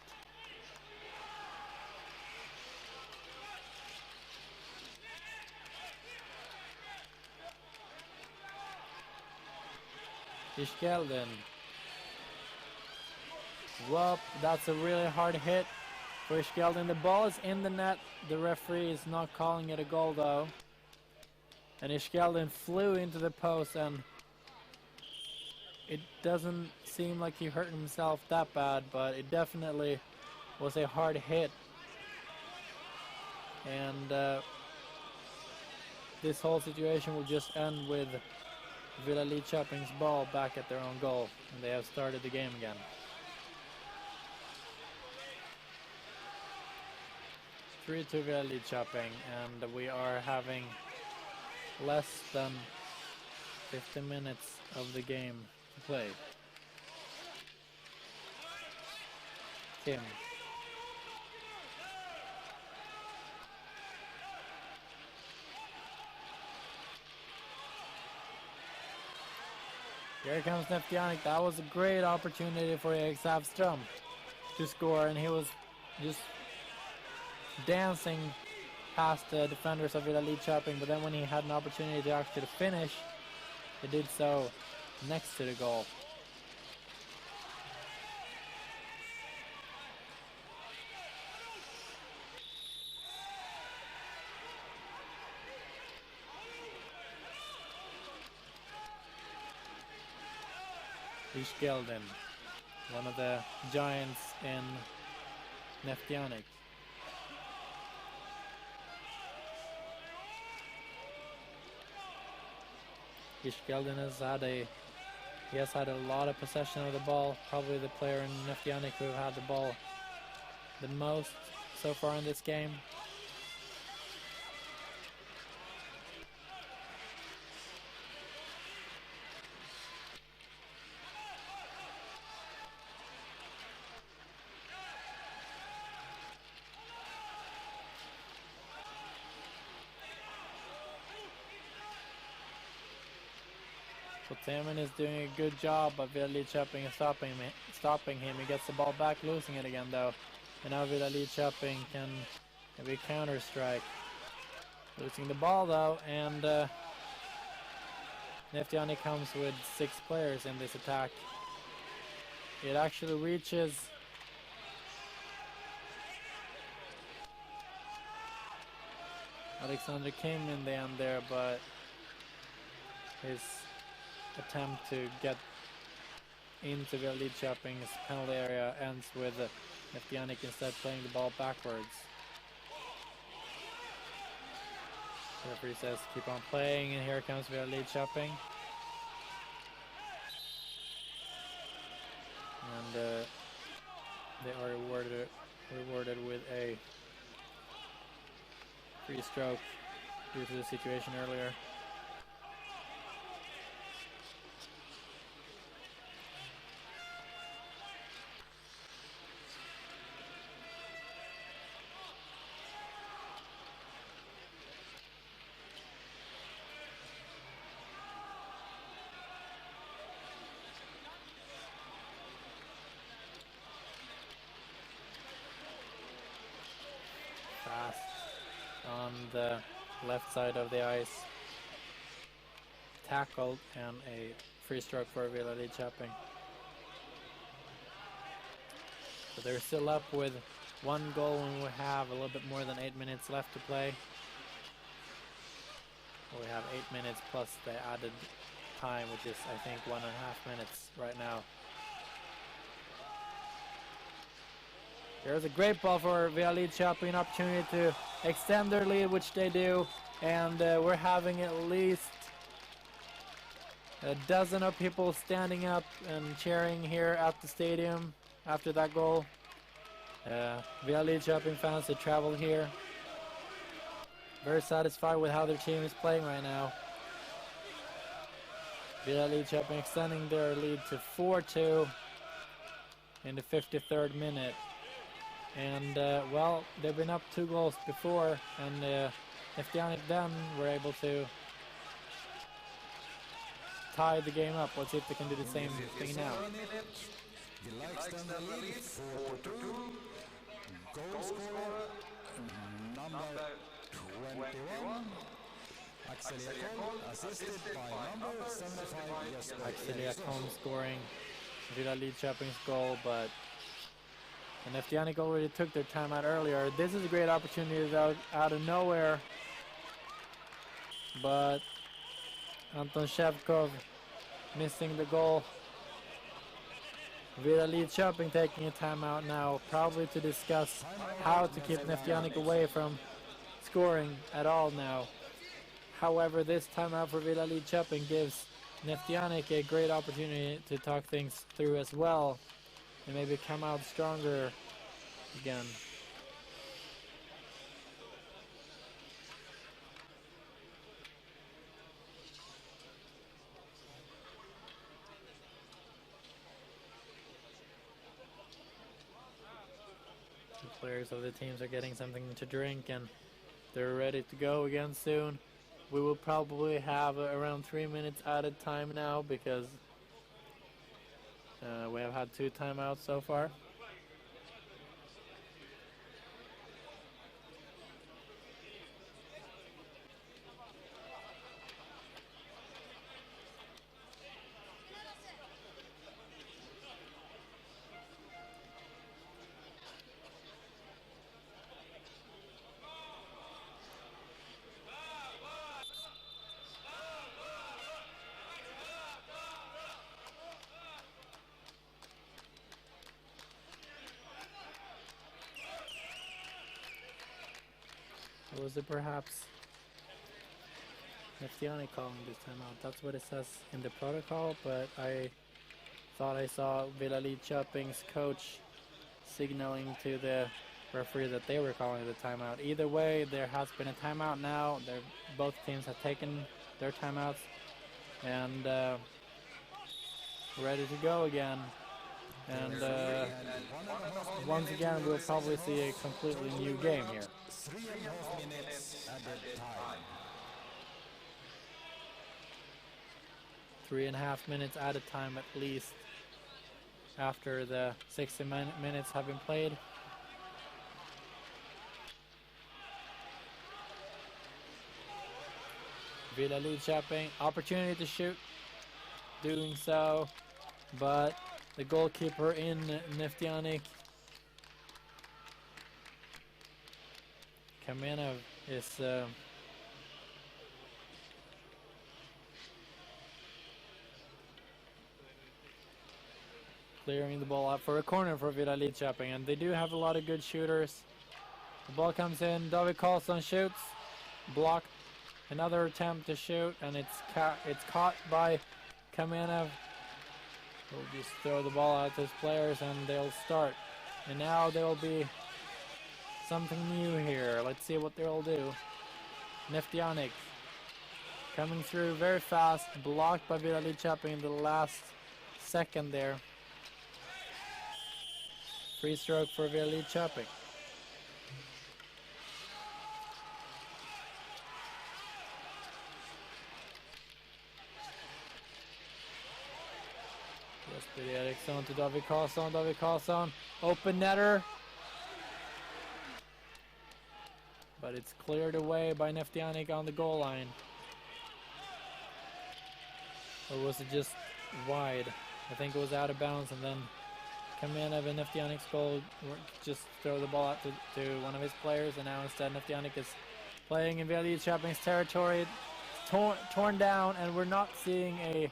Ishkelden. Well, that's a really hard hit for Ishkelden. The ball is in the net. The referee is not calling it a goal though. And Ishkelden flew into the post, and it doesn't seem like he hurt himself that bad, but it definitely was a hard hit. And this whole situation will just end with Villa Lidköping's ball back at their own goal, and they have started the game again. Three to Villa Lidköping, and we are having less than 15 minutes of the game to play. Kim. Here comes Neftayanik. That was a great opportunity for Erik Sävström to score, and he was just dancing past the defenders of Villa Lidköping, but then when he had an opportunity to actually finish, he did so next to the goal. Ishgelden, one of the giants in Neftayanik. Ishgelden has had a lot of possession of the ball, probably the player in Neftayanik who have had the ball the most so far in this game. Salmon is doing a good job of Villa Lidköping stopping him. He gets the ball back, losing it again though. And now Villa Lidköping can maybe counter strike. Losing the ball though, and Neftayanik comes with 6 players in this attack. It actually reaches Alexander Kim in the end there, but his attempt to get into Villa Lidköping's penalty area ends with Neftayanik instead playing the ball backwards. The referee says keep on playing, and here comes Villa Lidköping. And they are rewarded with a free stroke due to the situation earlier. On the left side of the ice, tackled, and a free stroke for Villa Lidköping. So they're still up with 1 goal when we have a little bit more than 8 minutes left to play. We have 8 minutes plus the added time, which is I think 1.5 minutes right now. There's a great ball for Villa Lidköping, an opportunity to extend their lead, which they do, and we're having at least a dozen of people standing up and cheering here at the stadium after that goal. Villa Lidköping fans that travel here, very satisfied with how their team is playing right now. Villa Lidköping extending their lead to 4-2 in the 53rd minute. And well, they've been up 2 goals before, and Neftayanik then were able to tie the game up. Let's see if they can do the same thing now. Goal scorer number 21, Axel Ekholm, assisted by number 75, Jesper. Axel Ekholm scoring Villa Lidköping's goal, but Neftayanik already took their timeout earlier. This is a great opportunity though, out of nowhere. But Anton Shevkov missing the goal. Villa Lidköping taking a timeout now, probably to discuss how to keep Neftayanik away from scoring at all now. However, this timeout for Villa Lidköping gives Neftayanik a great opportunity to talk things through as well, and maybe come out stronger again. The players of the teams are getting something to drink, and they're ready to go again soon. We will probably have around 3 minutes added time now, because We have had 2 timeouts so far. Or was it perhaps Neftayanik calling this timeout? That's what it says in the protocol, but I thought I saw Lidkoping's coach signaling to the referee that they were calling the timeout. Either way, there has been a timeout now. Both teams have taken their timeouts and ready to go again. And once again, we'll probably see a completely new game here. 3.5 minutes added time. 3.5 minutes added time at least after the 60 minutes have been played. Lidkoping, opportunity to shoot, doing so, but the goalkeeper in Neftayanik, Kamenev, is clearing the ball out for a corner for Lidkoping, and they do have a lot of good shooters. The ball comes in, David Karlsson shoots, blocked, another attempt to shoot, and it's caught by Kamenev. He'll just throw the ball out to his players and they'll start. And now there will be something new here. Let's see what they'll do. Neftayanik coming through very fast, blocked by Lidkoping in the last second there. Free stroke for Lidkoping. Eriksson to David Karlsson. David Karlsson, open netter. But it's cleared away by Neftayanik on the goal line. Or was it just wide? I think it was out of bounds, and then Kamenev and Neftayanik's goal just throw the ball out to one of his players, and now instead Neftayanik is playing in Lidkoping's territory. Torn down, and we're not seeing a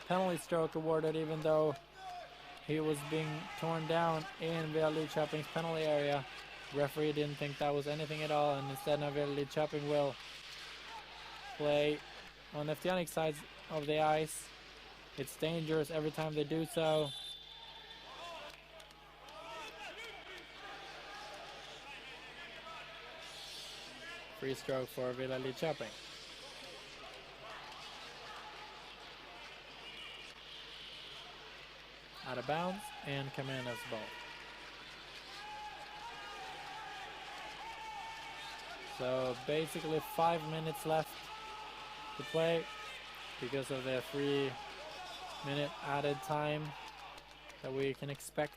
penalty stroke awarded, even though he was being torn down in Lidkoping's penalty area. Referee didn't think that was anything at all, and instead now Lidkoping will play on Neftayanik's side of the ice. It's dangerous every time they do so. Free stroke for Lidkoping. Out of bounds, and Kamenev's ball. So basically 5 minutes left to play because of the 3-minute added time that we can expect.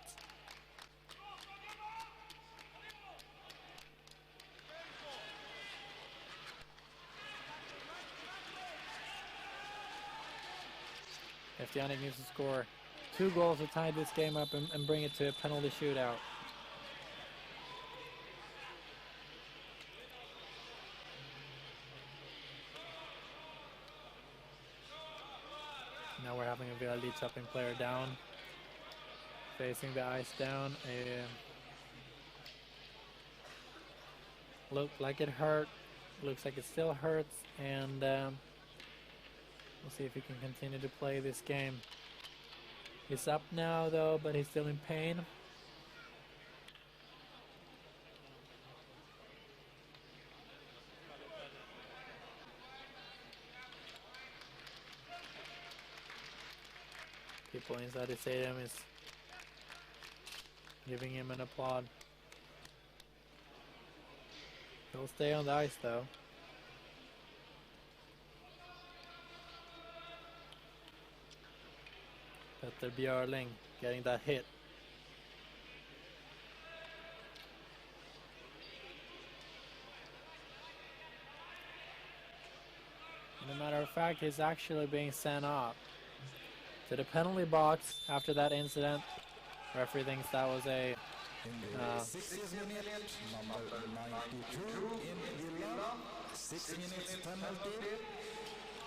Neftayanik needs to score 2 goals to tie this game up and bring it to a penalty shootout. Now we're having a Lidkoping player down, facing the ice down. Looked like it hurt, looks like it still hurts, and we'll see if he can continue to play this game. He's up now though, but he's still in pain. People inside the stadium is giving him an applaud. He'll stay on the ice though. Petter Björling getting that hit. As a matter of fact, he's actually being sent off to the penalty box after that incident. Referee thinks that was a In the 60th minute, number 92 in Villa, 6 minutes penalty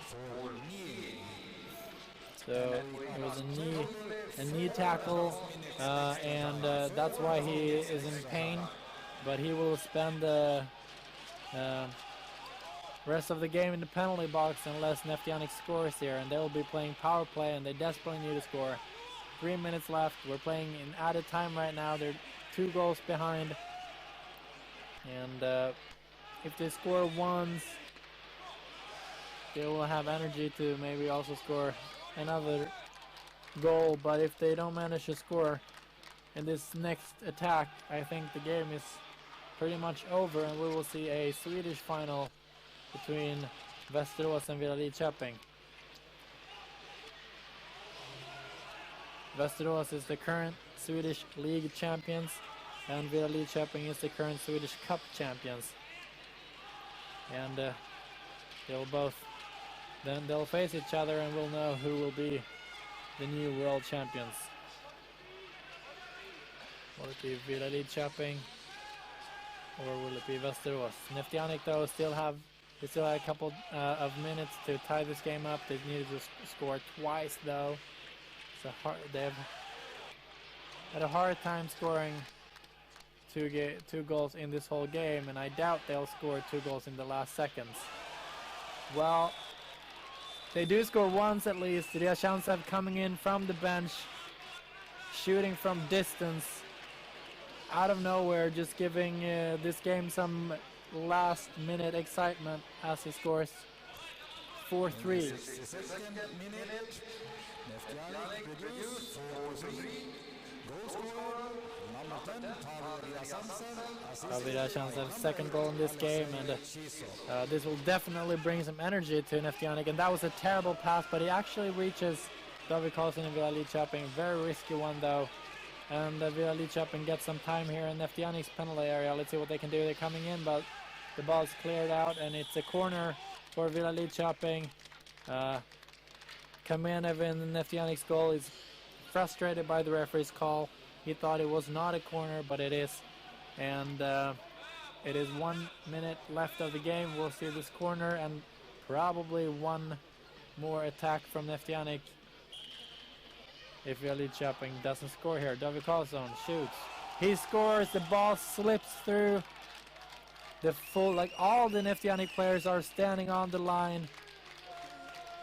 for knee. so it was a knee tackle, and that's why he is in pain. But he will spend the rest of the game in the penalty box unless Neftayanik scores here, and they will be playing power play, and they desperately need to score. 3 minutes left. We're playing in added time right now. They're 2 goals behind, and if they score once, they will have energy to maybe also score another goal. But if they don't manage to score in this next attack, I think the game is pretty much over, and we will see a Swedish final between Västerås and Villa Lidköping. Västerås is the current Swedish League champions, and Villa Lidköping is the current Swedish Cup champions. And they'll face each other, and we'll know who will be the new world champions. Will it be Villa Lidköping or will it be Västerås? Neftayanik though still have a couple of minutes to tie this game up. They needed to score twice though. They've had a hard time scoring two goals in this whole game, and I doubt they'll score 2 goals in the last seconds. Well, they do score once at least. Ryazantsev coming in from the bench, shooting from distance, out of nowhere, just giving this game some last-minute excitement as he scores 4-3. Neftayanik reduced 4-3. Goal scorer, number 10, Pavel Ryazantsev's second goal in this game, and this will definitely bring some energy to Neftayanik. And that was a terrible pass, but he actually reaches David Karlsson and Villa Lidköping. Very risky one though. And Villa Lidköping gets some time here in Neftayanik's penalty area. Let's see what they can do. They're coming in, but the ball's cleared out, and it's a corner for Villa Lidköping. Kamenev in Neftayanik's goal is frustrated by the referee's call. He thought it was not a corner, but it is. And it is 1 minute left of the game. We'll see this corner and probably one more attack from Neftayanik if Villa Lidköping doesn't score here. David Karlsson shoots. He scores. The ball slips through the full, like all the Neftayanik players are standing on the line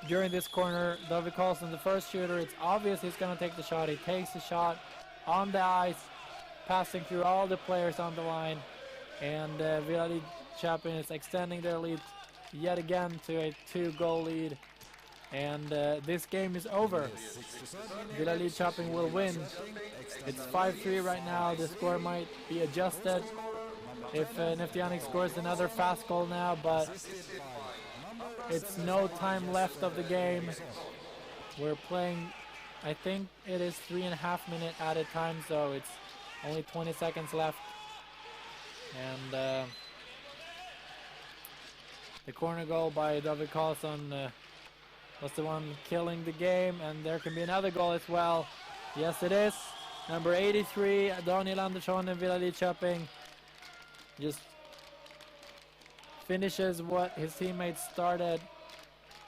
during this corner. David Karlsson, the first shooter, it's obvious he's going to take the shot. He takes the shot on the ice, passing through all the players on the line, and Villa Lidköping is extending their lead yet again to a 2-goal lead, and this game is over. Villa Lidköping will win. It's 5-3 right now. The score might be adjusted if Neftayanik scores another fast goal now, but it's no time left of the game. We're playing, I think it is 3.5 minute added time, so it's only 20 seconds left. And the corner goal by David Karlsson was the one killing the game, and there can be another goal as well. Yes, it is. Number 83, Daniel Andersson in Villa Lidköping just finishes what his teammates started,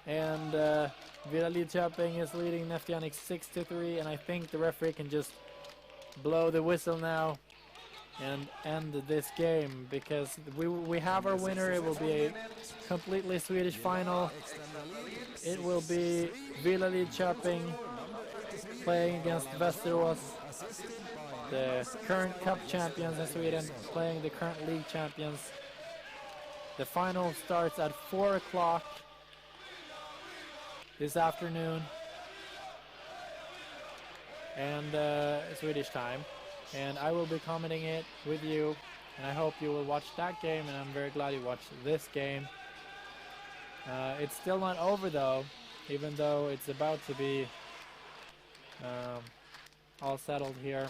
and Villa Lidköping is leading Neftayanik 6-3, and I think the referee can just blow the whistle now and end this game, because we have our winner. It will be a completely Swedish final. It will be Villa Lidköping playing against Västerås, the current cup champions in Sweden, playing the current league champions. The final starts at 4 o'clock this afternoon, and Swedish time, and I will be commenting it with you, and I hope you will watch that game, and I'm very glad you watched this game. It's still not over though, even though it's about to be all settled here.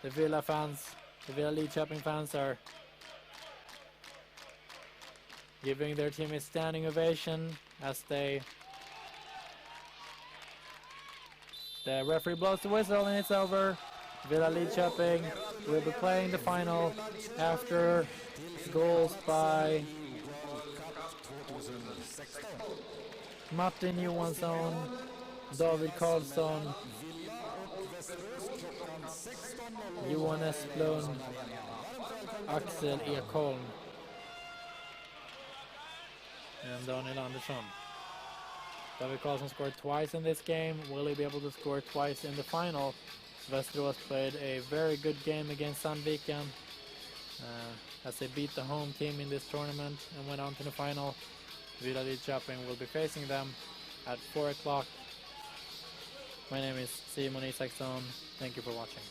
The Villa fans, the Villa Lidköping fans are giving their team a standing ovation as the referee blows the whistle and it's over. Villa Lidköping will be playing the final after goals by Martin Johansson, David Karlsson, Johan Esplund, Axel Ekholm and Daniel Andersson. David Karlsson scored twice in this game. Will he be able to score twice in the final? Västerås played a very good game against Sandviken as they beat the home team in this tournament and went on to the final. Villa Lidköping will be facing them at 4 o'clock. My name is Simon Isaksson. Thank you for watching.